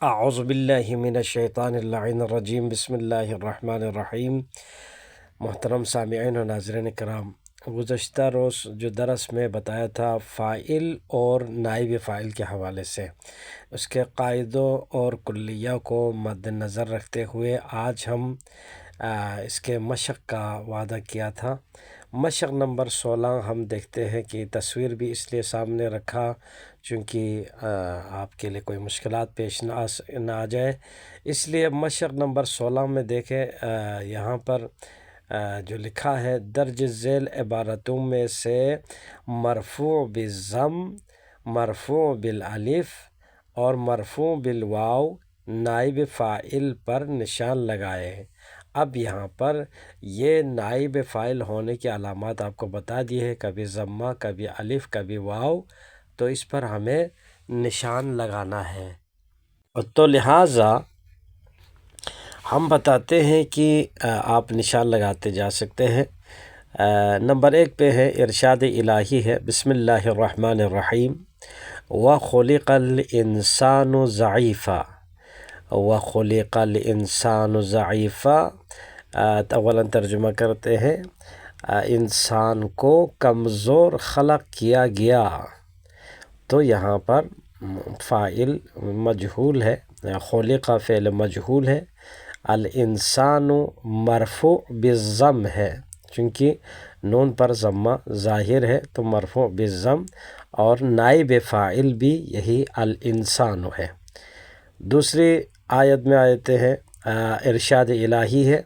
اعوذ باللہ من الشیطان اللعین الرجیم بسم اللہ الرحمن الرحیم۔ محترم سامعین و ناظرین کرام، گزشتہ روز جو درس میں بتایا تھا فاعل اور نائب فاعل کے حوالے سے، اس کے قاعدوں اور کلیہ کو مد نظر رکھتے ہوئے آج ہم اس کے مشق کا وعدہ کیا تھا۔ مشق نمبر 16 ہم دیکھتے ہیں کہ تصویر بھی اس لیے سامنے رکھا چونکہ آپ کے لیے کوئی مشکلات پیش نہ آ جائے، اس لیے مشق نمبر 16 میں دیکھیں یہاں پر جو لکھا ہے درج ذیل عبارتوں میں سے مرفوع بالضم، مرفوع بالالف اور مرفوع بالواو نائب فاعل پر نشان لگائے۔ اب یہاں پر یہ نائب فاعل ہونے کی علامات آپ کو بتا دی ہے، کبھی ضمہ، کبھی الف، کبھی واو، تو اس پر ہمیں نشان لگانا ہے۔ تو لہٰذا ہم بتاتے ہیں کہ آپ نشان لگاتے جا سکتے ہیں۔ نمبر 1 پہ ہے ارشاد الہی ہے، بسم اللہ الرحمن الرحیم، وَخُلِقَ الْإِنسَانُ ضَعِيفًا، وَخُلِقَ الْإِنسَانُ ضَعِيفًا۔ اولاً ترجمہ کرتے ہیں، انسان کو کمزور خلق کیا گیا۔ تو یہاں پر فاعل مجہول ہے، خلق فعل مجہول ہے، الانسان مرفوع بالضم ہے چونکہ نون پر ضمہ ظاہر ہے تو مرفوع بالضم، اور نائب فاعل بھی یہی الانسان ہے۔ دوسری آیت میں آیتیں ہیں، ارشاد الہی ہے،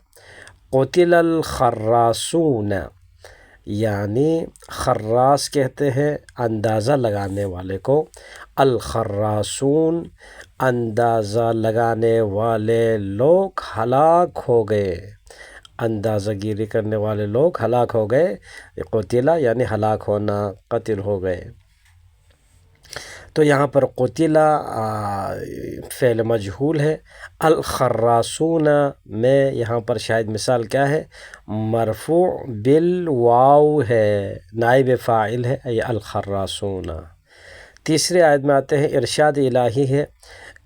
قتل الخراصون، یعنی خراص کہتے ہیں اندازہ لگانے والے کو، الخراصون اندازہ لگانے والے لوگ ہلاک ہو گئے، اندازہ گیری کرنے والے لوگ ہلاک ہو گئے۔ قتل یعنی ہلاک ہونا، قتل ہو گئے۔ تو یہاں پر قتل فعل مجہول ہے، الخراصون میں یہاں پر شاید مثال کیا ہے، مرفوع بالواو ہے، نائب فاعل ہے یہ الخراصون۔ تیسری آیت میں آتے ہیں، ارشاد الہی ہے،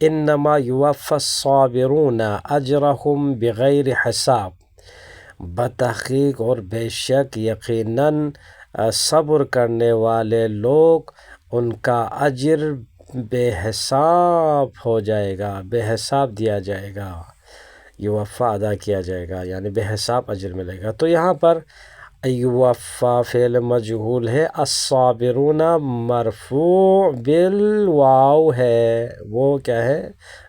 انما یوفی الصابرون اجرہم بغیر حساب، بتحقیق اور بے شک یقیناً صبر کرنے والے لوگ ان کا اجر بے حساب ہو جائے گا، بے حساب دیا جائے گا، یوفی ادا کیا جائے گا یعنی بے حساب اجر ملے گا۔ تو یہاں پر یوفی فعل مجہول ہے، الصابرون مرفوع بالواو ہے، وہ کیا ہے،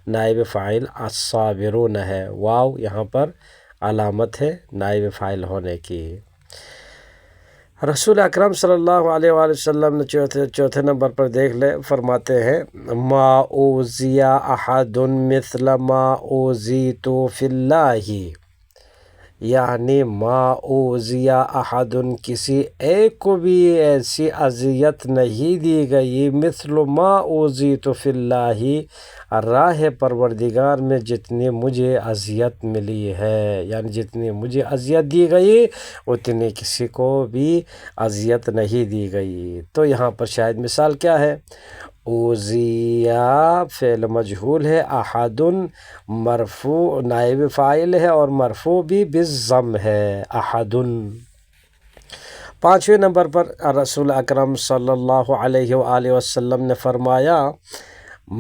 نائب فاعل الصابرون ہے، واو یہاں پر علامت ہے نائب فاعل ہونے کی۔ رسول اکرم صلی اللہ علیہ وآلہ وسلم نے چوتھے نمبر پر دیکھ لے، فرماتے ہیں، ما اوذی احد مثل ما اوذیت فی اللہ، یعنی ما اوذی احد کسی ایک کو بھی ایسی اذیت نہیں دی گئی، مثل ما اوذیت فی اللہ راہ پروردگار میں جتنی مجھے اذیت ملی ہے، یعنی جتنی مجھے اذیت دی گئی اتنی کسی کو بھی اذیت نہیں دی گئی۔ تو یہاں پر شاید مثال کیا ہے، اوذی فعل مجہول ہے، احد مرفوع نائب فاعل ہے اور مرفوع بھی بالضم ہے، احد۔ 5ویں نمبر پر رسول اکرم صلی اللہ علیہ وآلہ وسلم نے فرمایا،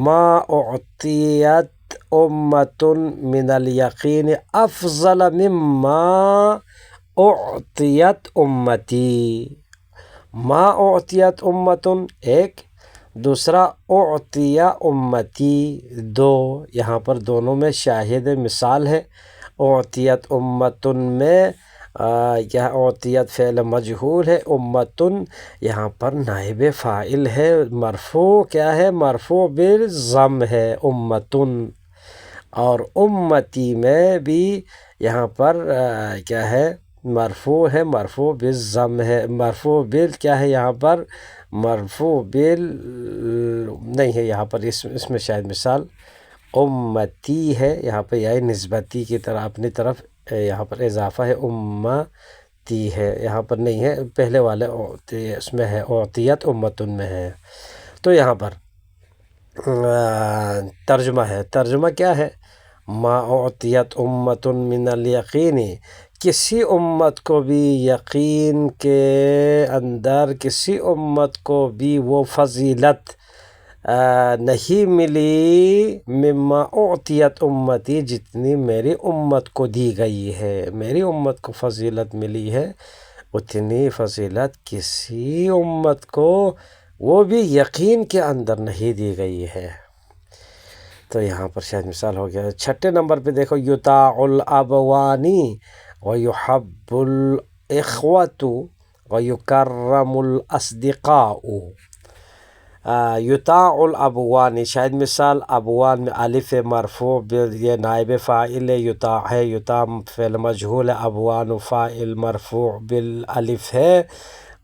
ما اعطیت امت من الیقین افضل مما اعطیت امتی، ما اعطیت امت ایک، دوسرا اعطی امتی دو، یہاں پر دونوں میں شاہد مثال ہے۔ اعطیت امت میں یہ اعطیت فعل مجہول ہے، امتن یہاں پر نائب فاعل ہے، مرفوع کیا ہے، مرفوع بالضم ہے امتن، اور امتی میں بھی یہاں پر کیا ہے، مرفوع ہے، مرفوع بالضم ہے، مرفوع بال کیا ہے یہاں پر، مرفوع بال نہیں ہے یہاں پر، اس میں شاید مثال امتی ہے، یہاں پہ یہ نسبتی کی طرح اپنی طرف یہاں پر اضافہ ہے، امتی ہے، یہاں پر نہیں ہے، پہلے والے اس میں ہے، اعطیت امتن میں ہے۔ تو یہاں پر ترجمہ ہے. ترجمہ کیا ہے؟ ما اعطیت امت من الیقین، کسی امت کو بھی یقین کے اندر کسی امت کو بھی وہ فضیلت نہیں ملی مما اعطیت امتی، جتنی میری امت کو دی گئی ہے. میری امت کو فضیلت ملی ہے اتنی فضیلت کسی امت کو وہ بھی یقین کے اندر نہیں دی گئی ہے. تو یہاں پر شاید مثال ہو گیا. چھٹے نمبر پہ دیکھو، یطاع الابوانی ویحب الاخوۃ ویکرم الاصدقاء. یطاع الابوانی، شاید مثال ابوان میں الف مرفوع یہ نائب فاعل یطاع ہے. یطاع فعل مجہول ہے، ابوان فاعل مرفوع بالالف ہے.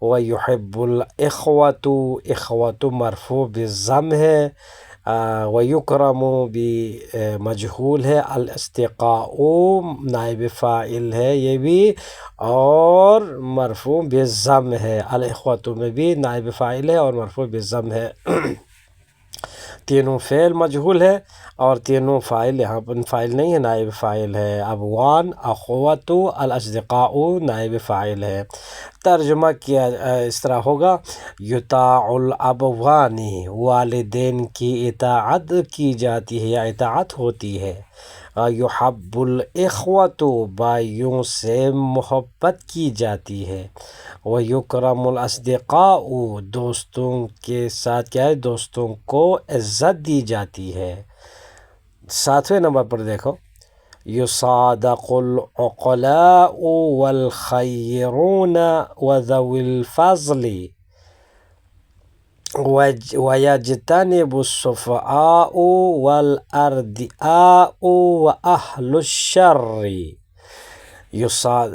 ویحب الاخوۃ، اخوۃ مرفوع بالضم ہے. ویکرم بھی مجہول ہے. الاصدقاء نائب فاعل ہے یہ بھی، اور مرفوع بالضم ہے. الاخوۃ میں بھی نائب فاعل ہے اور مرفوع بالضم ہے. تینوں فعل مجہول ہے اور تینوں فاعل یہاں پر فاعل نہیں ہے، نائب فاعل ہے. ابوان، اخوۃ، الاصدقاء نائب فاعل ہے. ترجمہ کیا اس طرح ہوگا، یطاع الابوانی، والدین کی اطاعت کی جاتی ہے یا اطاعت ہوتی ہے. یحب الاخوۃ، بھائیوں سے محبت کی جاتی ہے. ویکرم الاصدقاء، دوستوں کے ساتھ کیا ہے، دوستوں کو عزت دی جاتی ہے. ساتویں نمبر پر دیکھو، یصادق العقلاء والخیرون وذوی الفضل ویجتنب السفہاء والاردئاء واہل الشر.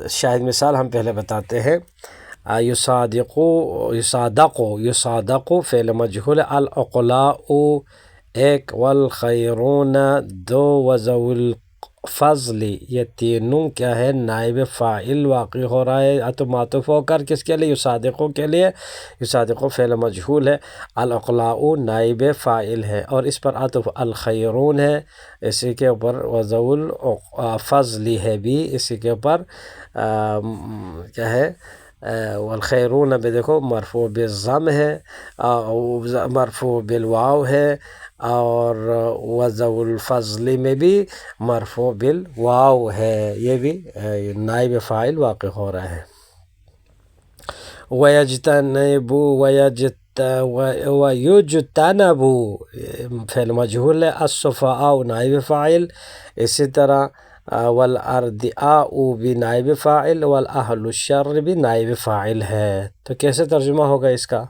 شاید مثال ہم پہلے بتاتے ہیں. یصادق فعل مجہول، العقلاء ایک، والخیرون دو، وذوی الفضل یہ تینوں کیا ہے، نائب فاعل واقع ہو رہا ہے معطوف ہو کر کس کے لیے، یصادقو کے لیے. یصادقو فعل مجہول ہے، العقلاء نائب فاعل ہے اور اس پر عطف الخیرون ہے، اسی کے اوپر وذوی الفضل ہے بھی اسی کے اوپر کیا ہے، والخیرون بھی دیکھو مرفوع بالضم ہے، مرفوع بالواو ہے، اور وذوی الفضل میں بھی مرفوع بالواو ہے، یہ بھی نائب فاعل واقع ہو رہا ہے. ویجتنب فعل مجہول ہے، السفہاء نائب فاعل، اسی طرح والاردئاء بھی نائب فاعل، والاہل الشر بھی نائب فاعل ہے. تو کیسے ترجمہ ہوگا اس کا،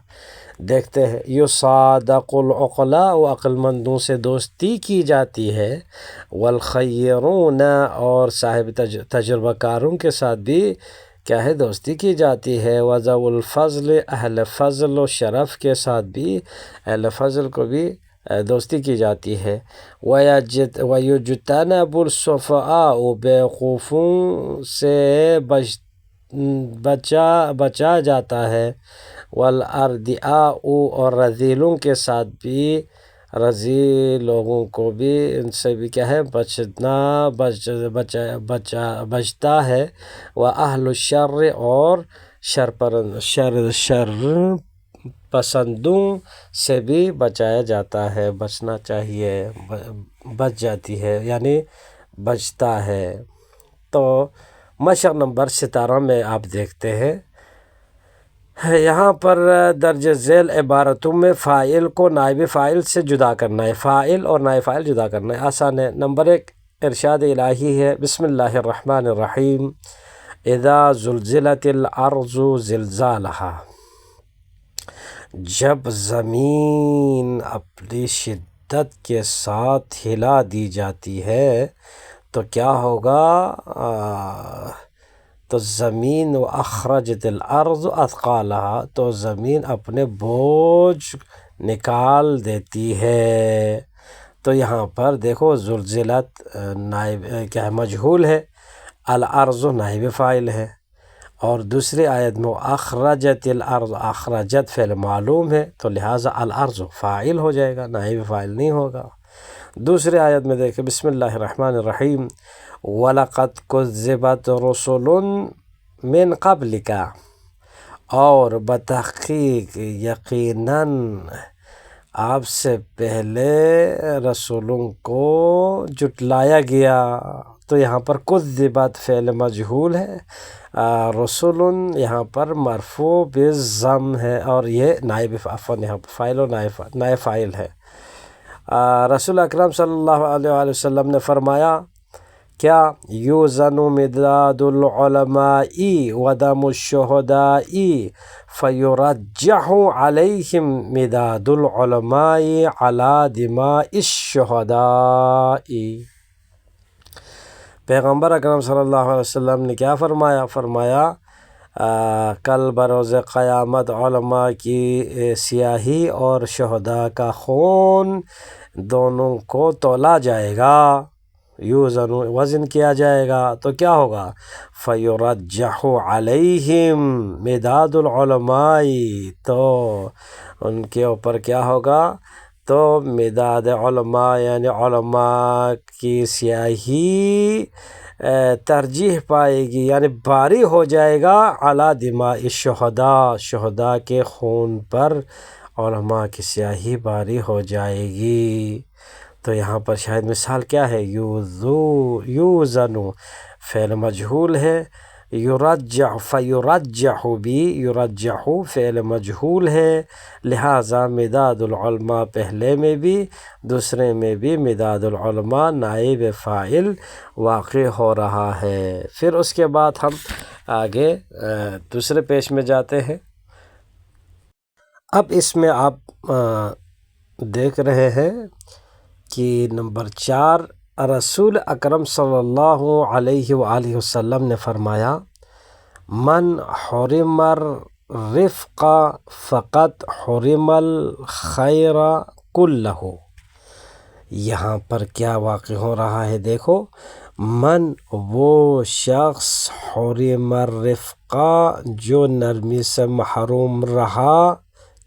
دیکھتے ہیں. یصادق العقلاء، عقل مندوں سے دوستی کی جاتی ہے. والخیرون، اور صاحب تجربہ کاروں کے ساتھ بھی کیا ہے، دوستی کی جاتی ہے. وذوی الفضل، اہل فضل و شرف کے ساتھ بھی، اہل فضل کو بھی دوستی کی جاتی ہے. ویجتنب السفہاء، بیوقوفوں سے بچا جاتا ہے. والاردئاء، اور رذیلوں کے ساتھ بھی، رذیل لوگوں کو بھی ان سے بھی کیا ہے، بچتا ہے. واہل الشر، اور شر پسندوں سے بھی بچایا جاتا ہے، بچنا چاہیے، بچ جاتی ہے یعنی بچتا ہے. تو مشق نمبر 17 میں آپ دیکھتے ہیں، یہاں پر درج ذیل عبارتوں میں فاعل کو نائب فاعل سے جدا کرنا ہے، فاعل اور نائب فاعل جدا کرنا ہے، آسان ہے. نمبر 1 ارشاد الہی ہے، بسم اللہ الرحمن الرحیم. اذا زلزلت الارض زلزالہا، جب زمین اپنی شدت کے ساتھ ہلا دی جاتی ہے تو کیا ہوگا، تو زمین اخرجت الارض اثقالہا، تو زمین اپنے بوجھ نکال دیتی ہے. تو یہاں پر دیکھو زلزلت نائب کیا ہے، مجہول ہے، الارض نائب فاعل ہے، اور دوسری آیت میں اخرجت الارض، اخرجت فعل معلوم ہے تو لہٰذا الارض فاعل ہو جائے گا، نائب فاعل نہیں ہوگا۔ دوسری آیت میں دیکھیں بسم اللہ الرحمن الرحیم وَلَقَدْ كُذِّبَتْ رُسُلٌ مِّن قَبْلِكَ، اور بتحقیق یقیناً آپ سے پہلے رسولوں کو جٹلایا گیا۔ تو یہاں پر کذبت فعل مجہول ہے، رسول یہاں پر مرفوع بالضم ہے، اور یہ نائب یہاں پر فاعل و نائب فاعل ہے۔ رسول اکرم صلی اللہ علیہ وآلہ وسلم نے فرمایا کیا یوزن مداد العلماء ودم الشہداء فیرجح علیہم مداد العلماء علی دماء الشہداء۔ پیغمبر اکرم صلی اللہ علیہ وسلم نے کیا فرمایا کل بروز قیامت علماء کی سیاہی اور شہداء کا خون دونوں کو تولا جائے گا، یوزن وزن کیا جائے گا، تو کیا ہوگا فیرجح علیہم مداد العلماء، تو ان کے اوپر کیا ہوگا، تو مداد علماء یعنی علماء کی سیاہی ترجیح پائے گی، یعنی باری ہو جائے گا علی دماء الشہداء، شہداء کے خون پر علماء کی سیاہی باری ہو جائے گی۔ تو یہاں پر شاید مثال کیا ہے، یوزن فعل مجہول ہے، یرجح فیرجح بھی، یرجح فعل مجہول ہے، لہٰذا مداد العلماء پہلے میں بھی دوسرے میں بھی مداد العلماء نائب فاعل واقع ہو رہا ہے۔ پھر اس کے بعد ہم آگے دوسرے پیش میں جاتے ہیں۔ اب اس میں آپ دیکھ رہے ہیں کہ نمبر 4 رسول اکرم صلی اللہ علیہ وآلہ وسلم نے فرمایا من حرم الرفق فقد حرم الخیر کلہ۔ یہاں پر کیا واقع ہو رہا ہے، دیکھو من وہ شخص حرم الرفق جو نرمی سے محروم رہا،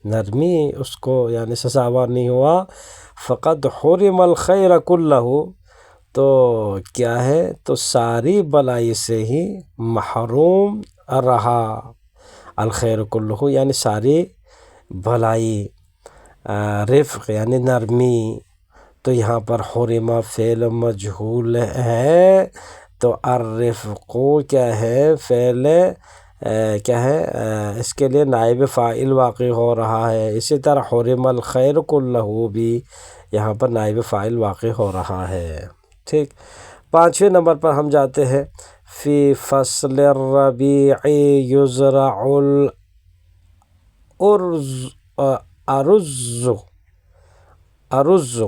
نرمی اس کو یعنی سزاوار نہیں ہوا، فقد حرم الخیر کلہ، تو کیا ہے، تو ساری بلائی سے ہی محروم رہا، الخیر کلہ یعنی ساری بھلائی، رفق یعنی نرمی، تو یہاں پر حرم فعل مجہول ہے، تو الرفق کیا ہے، فعل کیا ہے، اس کے لیے نائب فاعل واقع ہو رہا ہے۔ اسی طرح حرم الخیر کلہ بھی یہاں پر نائب فاعل واقع ہو رہا ہے۔ ٹھیک، 5ویں نمبر پر ہم جاتے ہیں فی فصل الربیع یزرع الارز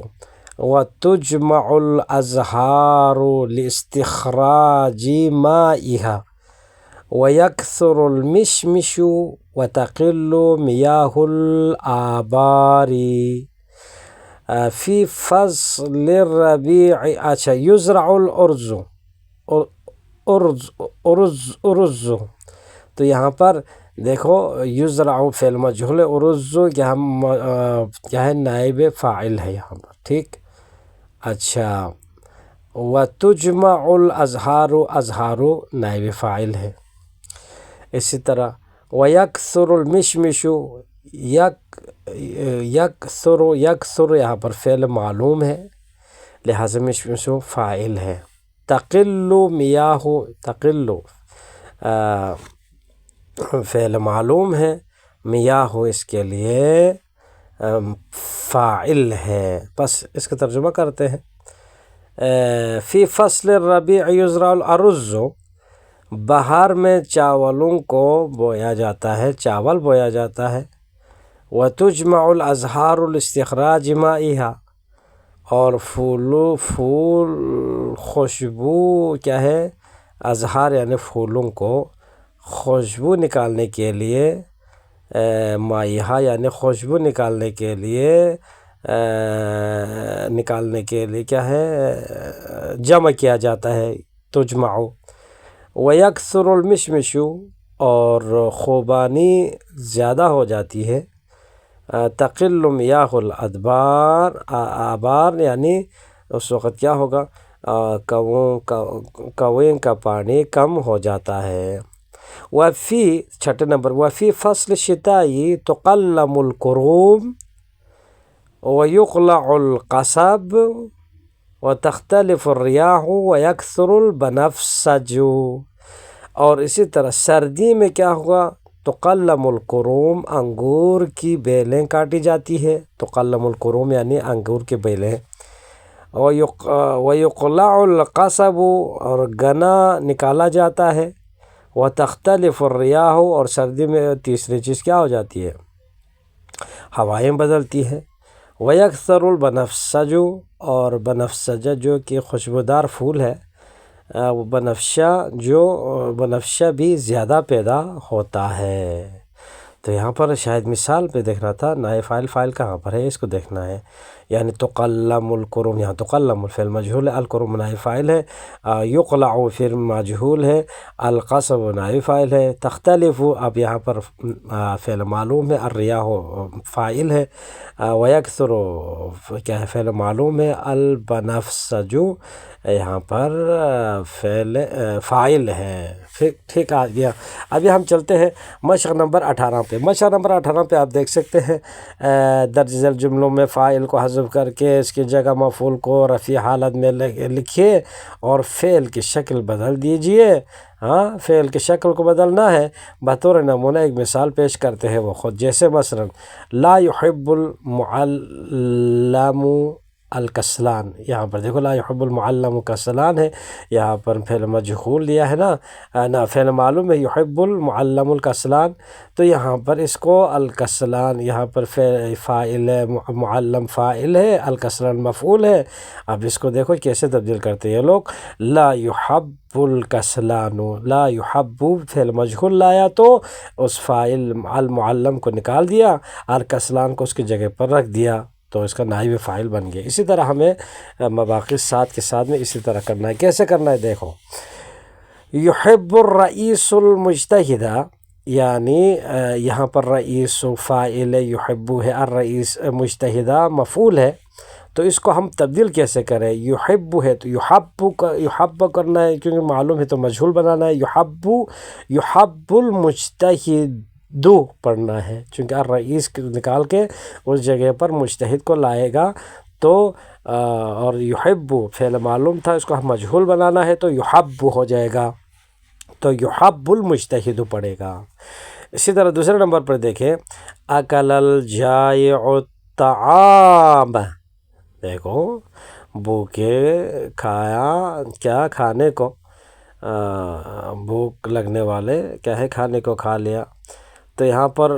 وتجمع الازہار لاستخراج مائها ويكثر المشمش وتقل مياه الآبار۔ فی فصل الربیع، اچھا یزرع الارز، ارز، تو یہاں پر دیکھو یزرع فعل مجہول، ارز کیا ہے، نائب فاعل ہے یہاں پر، ٹھیک، اچھا، وتجمع الازہار، ازہار نائب فاعل ہے۔ اسی طرح ویکثر المشمش، یکثر یہاں پر فعل معلوم ہے، لہذا مشمش فاعل ہے۔ تقل میاہ، تقل فعل معلوم ہے، میاہ اس کے لیے فاعل ہے۔ بس اس کا ترجمہ کرتے ہیں، فی فصل الربیع یزرع الارز، بہار میں چاولوں کو بویا جاتا ہے، چاول بویا جاتا ہے، وتجمع الازہار لاستخراج مائها، اور پھول خوشبو کیا ہے، ازہار یعنی پھولوں کو خوشبو نکالنے کے لیے، مائها یعنی خوشبو نکالنے کے لیے کیا ہے، جمع کیا جاتا ہے، تجمع۔ ویکثر المشمش، اور خوبانی زیادہ ہو جاتی ہے۔ تقل میاہ الادبار، آبار یعنی اس وقت کیا ہوگا، کنویں کا پانی کم ہو جاتا ہے۔ وفی چھٹے نمبر، وفی فصل شتائی تقلم الکروم ويقلع القصب وتختلف الریاح ويكثر البنفسج۔ اور اسی طرح سردی میں کیا ہوگا، تقلم الکروم، انگور کی بیلیں کاٹی جاتی ہے، تقلم الکروم یعنی انگور کی بیلیں، ويقلع القصب، اور گنا نکالا جاتا ہے، وتختلف الریاح، اور سردی میں تیسری چیز کیا ہو جاتی ہے، ہوائیں بدلتی ہیں، ويكثر البنفسج، اور بنفسج جو کہ خوشبودار پھول ہے، بنفشہ بھی زیادہ پیدا ہوتا ہے۔ تو یہاں پر شاید مثال پہ دیکھنا تھا، نائب فاعل کہاں پر ہے اس کو دیکھنا ہے، یعنی تقلم الکروم، یہاں تقلم فعل مجہول ہے، الکروم نائب فاعل ہے، یقلع فعل مجہول ہے، القصب نائب فاعل ہے، تختلف اب یہاں پر فعل معلوم ہے، الریاح فاعل ہے، ویکثر کیا ہے فعل معلوم ہے، البنفسج یہاں پر فاعل ہے۔ ٹھیک آ گیا۔ ابھی ہم چلتے ہیں مشق نمبر 18 پہ۔ مشق نمبر 18 پہ آپ دیکھ سکتے ہیں درج ذیل جملوں میں فاعل کو حذف کر کے اس کی جگہ مفعول کو رفیع حالت میں لکھیے اور فعل کی شکل بدل دیجئے۔ فعل کی شکل کو بدلنا ہے، بطور نمونہ ایک مثال پیش کرتے ہیں وہ خود، جیسے مثلا لا يحب المعلم الکسلان، یہاں پر دیکھو لا يحب المعلم کسلان ہے، یہاں پر فعل مجہول لیا ہے نا، فعل معلوم ہے يحب المعلم الکسلان، تو یہاں پر اس کو الکسلان، یہاں پر فاعل ہے، معلم فاعل ہے، الکسلان مفعول ہے۔ اب اس کو دیکھو کیسے تبدیل کرتے ہیں یہ لوگ، لا يحب الکسلان، لا يحب فعل مجہول لایا تو اس فاعل المعلم کو نکال دیا، الکسلان کو اس کی جگہ پر رکھ دیا، تو اس کا نائب فاعل بن گیا۔ اسی طرح ہمیں مواقع ساتھ کے ساتھ میں اسی طرح کرنا ہے۔ کیسے کرنا ہے دیکھو، یحب الرئیس المجتہد، یعنی یہاں پر رئیس فاعل ہے، یحب ہے، الرئیس مجتہدہ مفعول ہے، تو اس کو ہم تبدیل کیسے کریں، یحب ہے تو یحب کرنا ہے، کیونکہ معلوم ہے تو مجہول بنانا ہے، یحب المجتہد پڑھنا ہے، چونکہ الرئیس نکال کے اس جگہ پر مجتہد کو لائے گا، تو اور یحب فعل معلوم تھا، اس کو ہم مجہول بنانا ہے تو یحب ہو جائے گا، تو یحب المجتہد پڑے گا۔ اسی طرح دوسرے نمبر پر دیکھیں، اکل الجائع الطعام، دیکھو بھوکے کھایا، کیا کھانے کو، بھوک لگنے والے کیا ہے کھانے کو کھا لیا، تو یہاں پر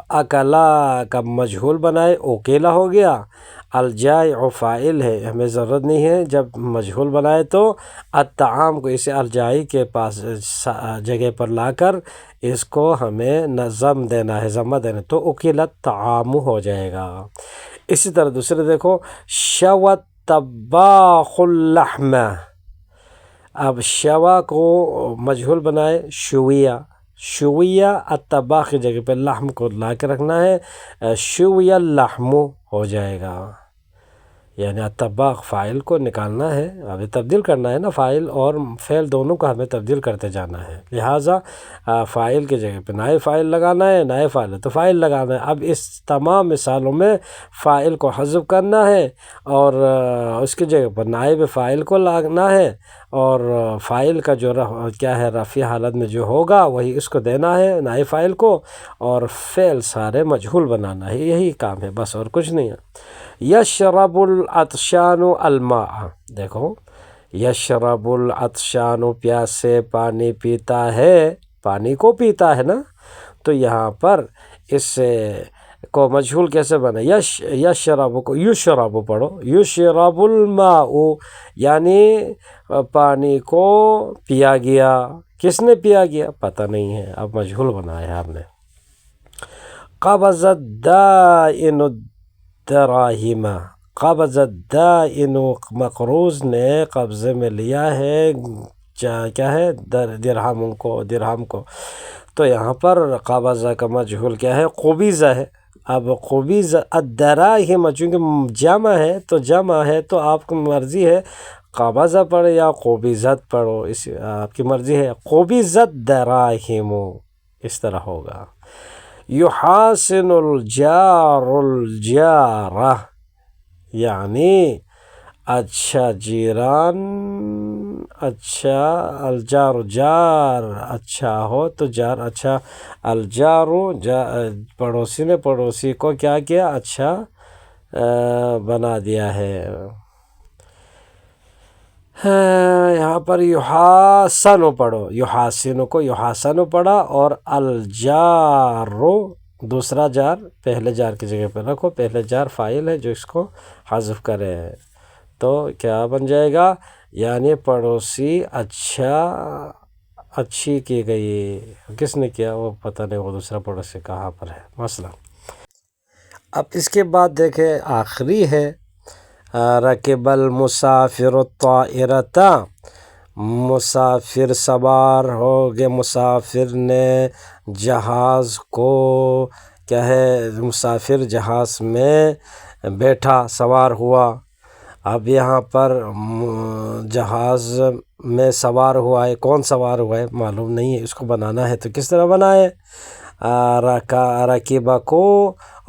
اکلا کا مجہول بنائے، اوکیلا ہو گیا، الجائع فاعل ہے، ہمیں ضرورت نہیں ہے جب مجہول بنائے تو الطعام کو اسے الجائع کے پاس جگہ پر لا کر اس کو ہمیں نظم دینا ہے، ضمہ دینا ہے، تو اکل الطعام ہو جائے گا۔ اسی طرح دوسرے دیکھو، شوى الطباخ اللحم، اب شوا کو مجہول بنائے، شویہ الطباخ کی جگہ پہ لحم کو لا کے رکھنا ہے، شوی اللحم ہو جائے گا، یعنی الطباخ فاعل کو نکالنا ہے، ابھی تبدیل کرنا ہے نا، فاعل اور فعل دونوں کو ہمیں تبدیل کرتے جانا ہے، لہٰذا فاعل کی جگہ پہ نائب فاعل لگانا ہے، نائب فاعل ہے تو فاعل لگانا ہے۔ اب اس تمام مثالوں میں فاعل کو حذف کرنا ہے اور اس کی جگہ پر نائب فاعل کو لانا ہے، اور فاعل کا جو کیا ہے رفیع حالت میں جو ہوگا وہی اس کو دینا ہے نائب فاعل کو، اور فعل سارے مجہول بنانا ہے، یہی کام ہے بس، اور کچھ نہیں ہے۔ یشرب العطشان الماء، دیکھو یشرب العطشان، پیاسے پانی پیتا ہے، پانی کو پیتا ہے نا، تو یہاں پر اس کو مجہول کیسے بنا، یشرب کو یشرب پڑھو، یشرب الماء یعنی پانی کو پیا گیا، کس نے پیا گیا پتہ نہیں ہے، اب مجہول بنایا ہے آپ نے۔ قبض الدائن الدراہم، قبض الدائن، مقروض نے قبضے میں لیا ہے کیا ہے درہم کو. تو یہاں پر قابضہ کا مجہول کیا ہے؟ قبیضہ ہے. اب قبیضہ الدراہم چونکہ جمع ہے تو آپ کو مرضی ہے قابضہ پڑھے یا قبیضت پڑھو، اس آپ کی مرضی ہے. قبیضت دراہم اس طرح ہوگا. یحاسن الجار الجارہ یعنی اچھا جیران، اچھا الجار جار اچھا ہو تو جار اچھا. الجارو پڑوسی نے پڑوسی کو کیا کیا؟ اچھا بنا دیا ہے. یہاں پر یحاسن پڑھو، یحاسن کو یحاسن پڑھا، اور الجارو دوسرا جار پہلے جار کی جگہ پہ رکھو، پہلے جار فاعل ہے جو اس کو حذف کرے، تو کیا بن جائے گا؟ یعنی پڑوسی اچھی کی گئی. کس نے کیا وہ پتہ نہیں، وہ دوسرا پڑوسی کہاں پر ہے مثلا. اب اس کے بعد دیکھیں آخری ہے رکب المسافر الطائرۃ، مسافر سوار ہو گئے، مسافر نے جہاز کو کیا ہے؟ مسافر جہاز میں بیٹھا، سوار ہوا. اب یہاں پر جہاز میں سوار ہوا ہے، کون سوار ہوا ہے معلوم نہیں ہے، اس کو بنانا ہے تو کس طرح بنائے؟ رکیبہ کو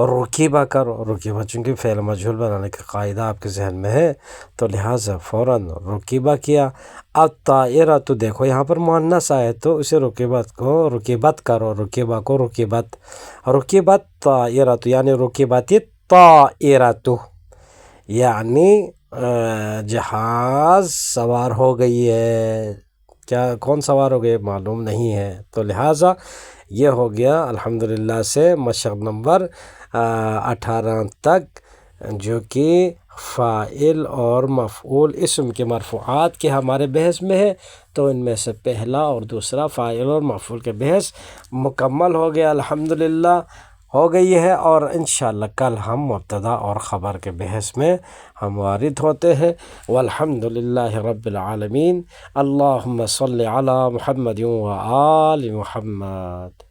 رکیبہ کرو. رکیبہ چونکہ فعل مجہول بنانے کا قاعدہ آپ کے ذہن میں ہے تو لہٰذا فوراً رکیبہ کیا. الطائرہ تو دیکھو یہاں پر مؤنث آئے تو اسے رکیبت کرو، رکیبہ کو رکیبت. رکیبت طائرہ یعنی رکیبت الطائرۃ یعنی جہاز سوار ہو گئی ہے. کیا کون سوار ہو گئے معلوم نہیں ہے، تو لہٰذا یہ ہو گیا الحمدللہ سے مشق نمبر 18 تک، جو کہ فاعل اور مفعول اسم کے مرفوعات کے ہمارے بحث میں ہے. تو ان میں سے پہلا اور دوسرا فاعل اور مفعول کے بحث مکمل ہو گیا الحمدللہ، ہو گئی ہے. اور انشاءاللہ کل ہم مبتدا اور خبر کے بحث میں ہم وارد ہوتے ہیں. والحمدللہ رب العالمین. اللہم صلی علی محمد و آل محمد.